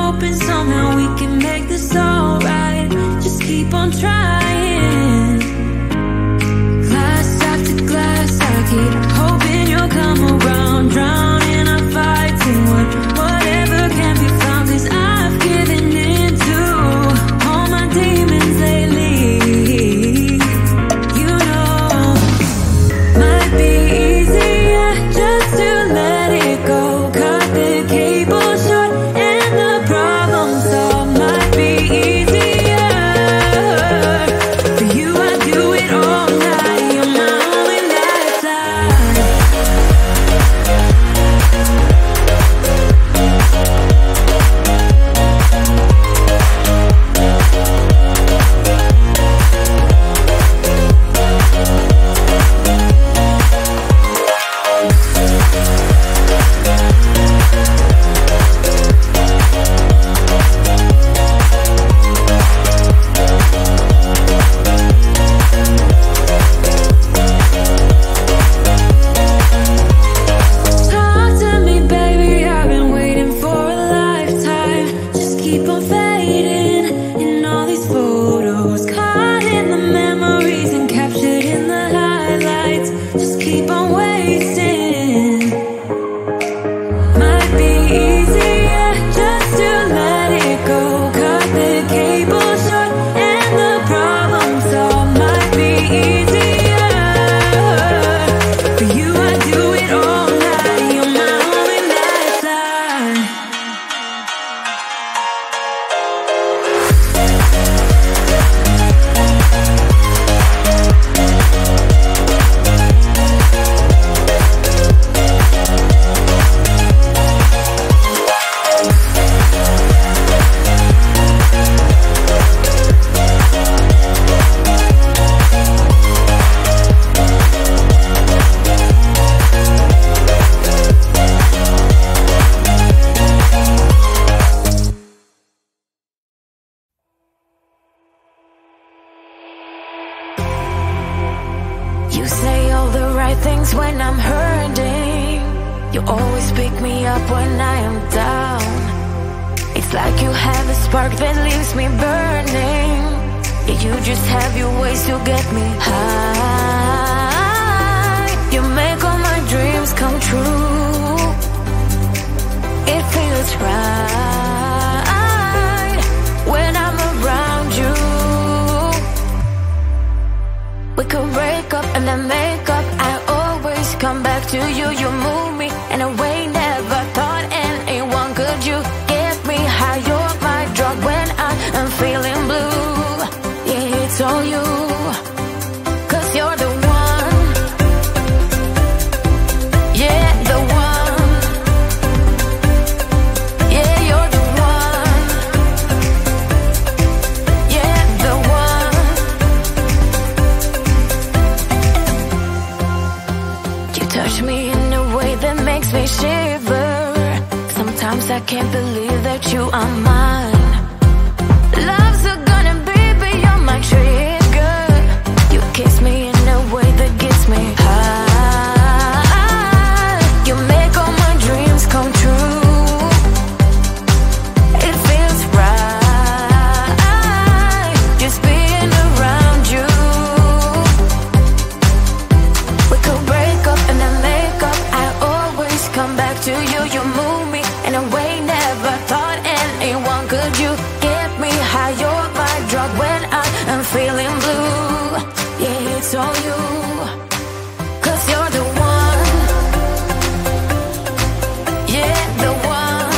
hoping somehow we can make this alright. Just keep on trying. Glass after glass, I keep hoping you'll come around. Drowning our fights in whatever can be found. 'Cause I've given in to all my demons lately. You know, might be easier just to let it go. Cut the cable short and the problem solved. Might be easier for you. I do it all night. You're my only lifeline. Talk to me, baby, I've been waiting for a lifetime. Just keep on fading in all these photos, caught in the memories and captured in the highlights. Just keep on wasting. Might be easier just to let it go. Cut the cable short and the problem solved. Might be easier for you. I do it all night. You're my only lifeline. You say all the right things when I'm hurting. You always pick me up when I am down. It's like you have a spark that leaves me burning. Yeah, you just have your ways to get me high. You make all my dreams come true. It feels right when I'm around you. We could break up and then make up. I always come back to you. You move me in a way never thought anyone could. You get me high. You're my drug when I am feeling blue. Yeah, it's all you. 'Cause you're the one. Yeah, the one. Yeah, you're the one. Yeah, the one. You touch me in a way that makes me shiver. Sometimes I can't believe that you are mine. Love's a gonna be beyond my trigger. You kiss me in a way that gets me high. You make all my dreams come true. It feels right just being around you. We could break up and then make up. I always come back to you. You move me in a way never thought anyone could. You get me high. You're my drug when I am feeling blue. Yeah, it's all you. 'Cause you're the one. Yeah, the one.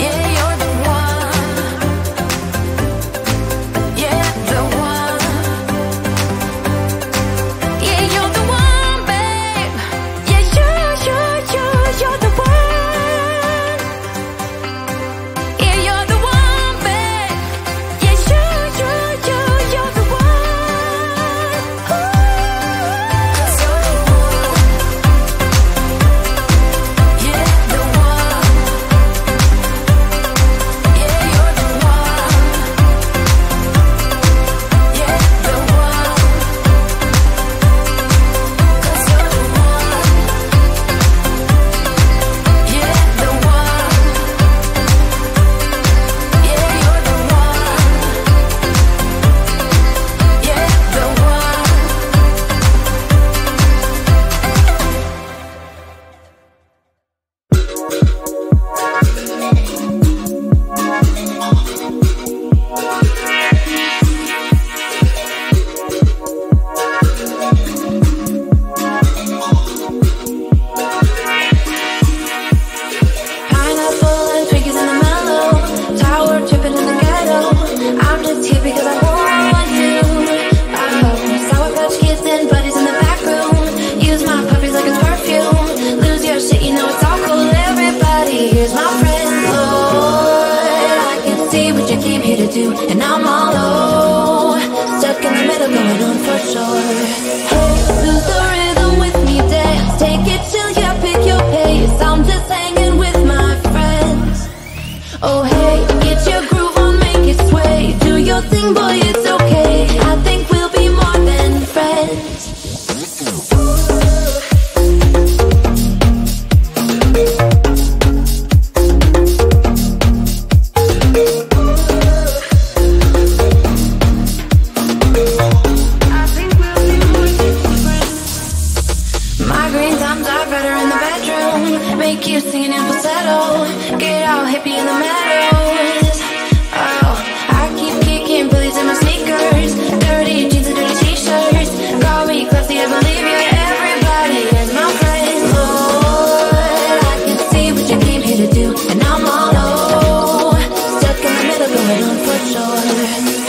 Yeah, you're the one. Yeah, the one. Yeah, you're the one, babe. Yeah, you, you, you. do, and I'm all low, stuck in the middle, going on for sure. Hey, lose the rhythm with me, dance, take it chill, yeah, pick your pace. I'm just hanging with my friends. Oh hey, get your groove on, make it sway. Do your thing, boy, it's okay. I think we'll be more than friends. Make you singing in falsetto. Get all hippie in the meadows. Oh, I keep kicking bullies in my sneakers. Dirty jeans and dirty t-shirts. Call me classy, I believe you. Everybody is my friend. Lord, I can see what you came here to do, and I'm all low, stuck in the middle, going on for sure.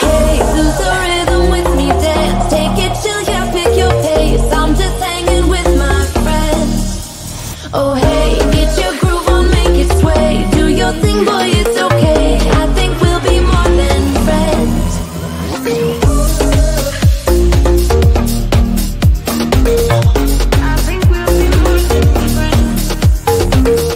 Hey, lose the rhythm with me, dance, take it chill, yeah, pick your pace. I'm just hanging with my friends. Oh hey, get your groove on, make it sway. Do your thing, boy, it's okay. I think we'll be more than friends. I think we'll be more than friends. We'll be more than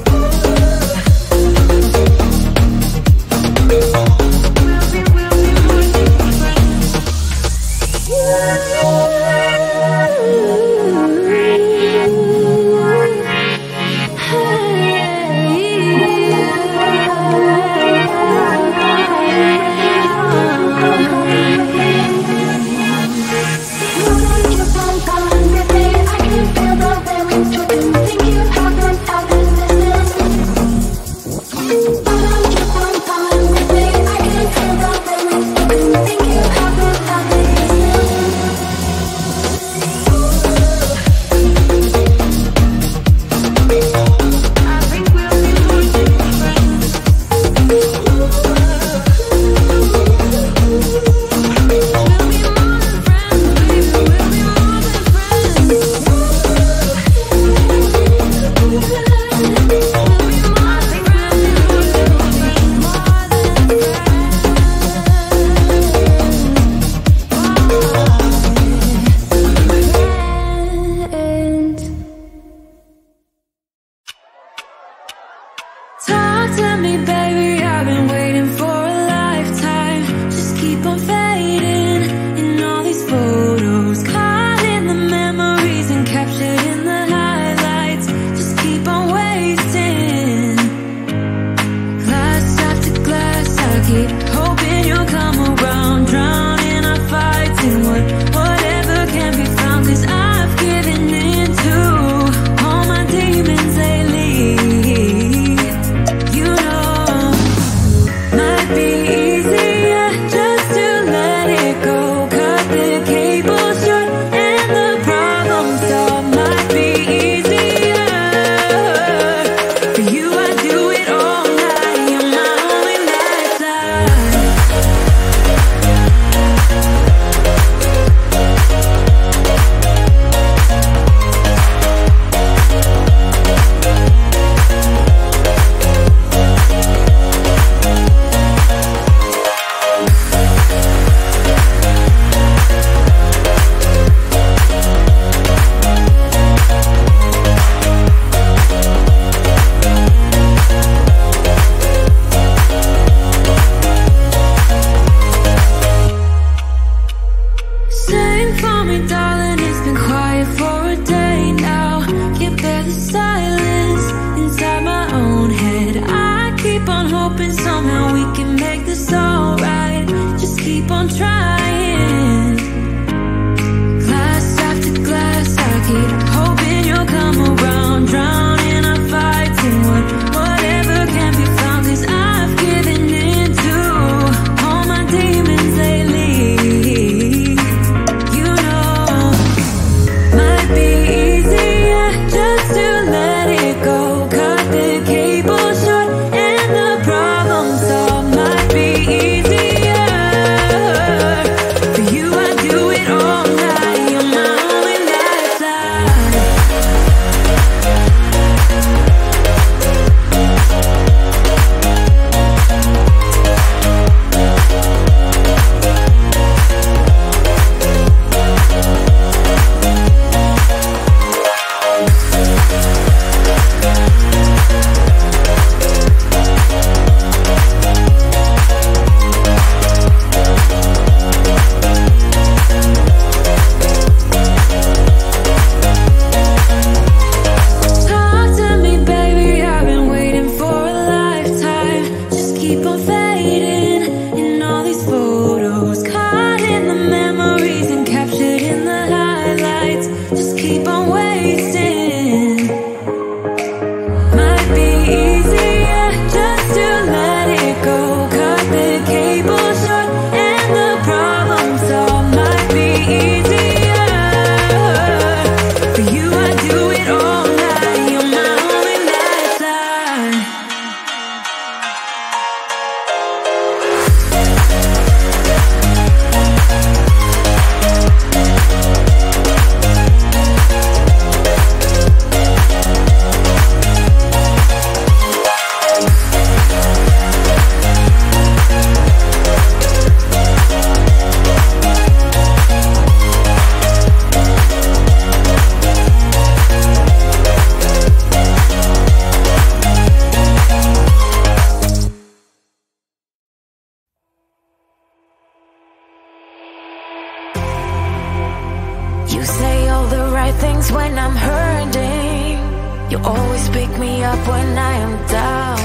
pick me up when I am down.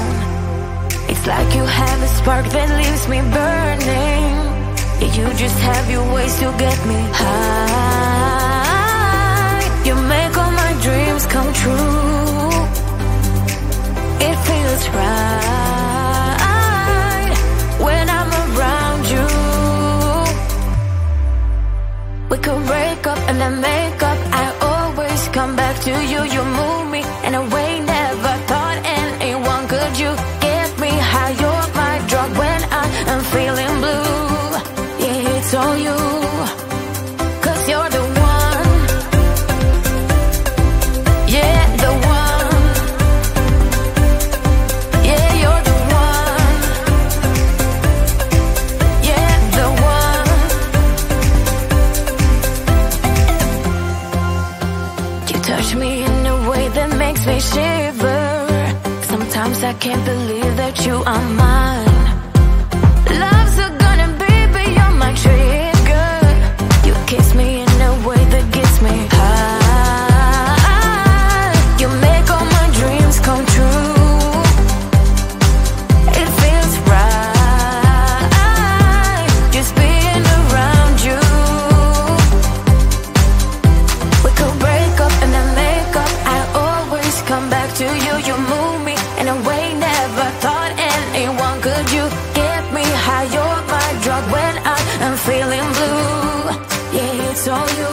It's like you have a spark that leaves me burning. Yeah, you just have your ways to get me high. You make all my dreams come true. It feels right when I'm around you. We could break up and then make up. I always come back to you. You move me in a way never thought anyone could. You get me high. You're my drug when I am feeling blue. Yeah, it's all you, 'cause you're the one. Yeah, the one. Yeah, you're the one. Yeah, the one. You touch me in a way that makes me shiver. Sometimes I can't believe that you are mine. Love's a gun and baby you're my trigger. You kiss me in a way that gets me high. You make all my dreams come true. It feels right just being around you. We could break up and then make up. I always come back to you. You move me in a way never thought anyone could. You get me high. You're my drug when I am feeling blue. Yeah, it's all you.